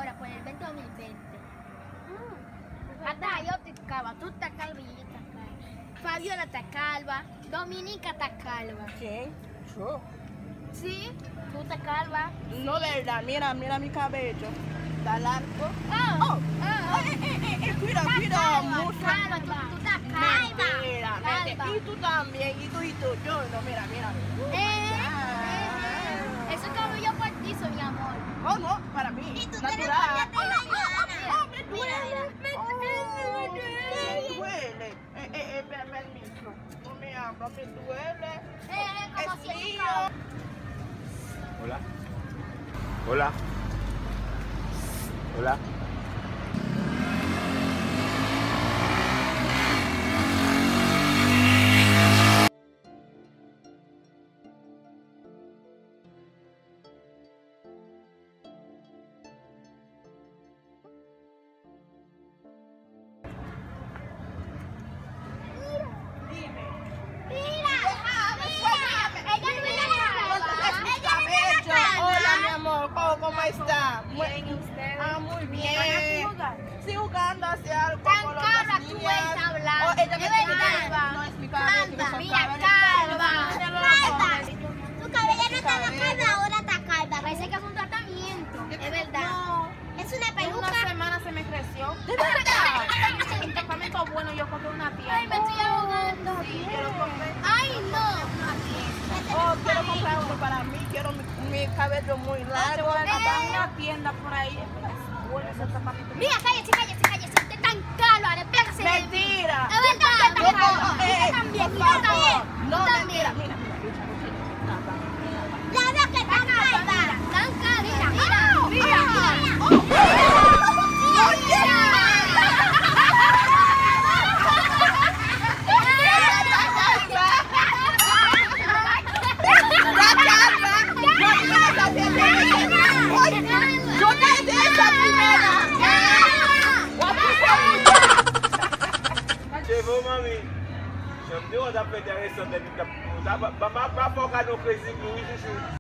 ahora, por el 2020. Hasta yo estoy calva, tú estás calva y yo estoy calva. Fabiola está calva, Dominica está calva. ¿Quién? Yo. ¿Sí? ¿Tú estás calva? No, verdad, mira mi cabello. Está largo. Oh, Cuida, mucho. calva, tú estás calva. Mentira, Calva. y tú también, y tú. Yo, no, mira. Eso como yo partizo, mi amor. Oh, no, para mí. Y tú natural. me duele. Permiso. No me habla, me duele. Como Es si frío. Hola. Hola. Hola. Hola, mi amor, ¿cómo está? Bien, ¿y ustedes? Muy bien. ¿Van a aquí jugar? Sí, jugando hacia algo Tan con calva otras tú niñas. estás hablando. Ella me Es explica, verdad. no explicaba que Calva, son mira, cabras. calva. Tu cabello no estaba calva, ahora está calva. Parece que es un tratamiento. Es verdad. No, Es una en peluca. una semana se me creció. ¿De verdad? Un tratamiento bueno, yo compré una tienda. Ay, me estoy ahogando. Sí, yo lo compré. Ay, no. Oh, quiero comprar uno para mí, quiero mi cabello muy Te largo. voy a comprar una tienda por ahí. Es bueno ese tratamiento. Mira, cállese. Usted es tan calva, despégase de mí. Mentira. Es verdad. Yo como, Usted también, por usted favor. también. No, Tú mentira. también. Mira. La veo que tan calva. Tan calva. Mira. Yo te di esa primera. Cheveux, mami. Je me dis, on a fait des restos de l'État. On va pas faire nos présidents.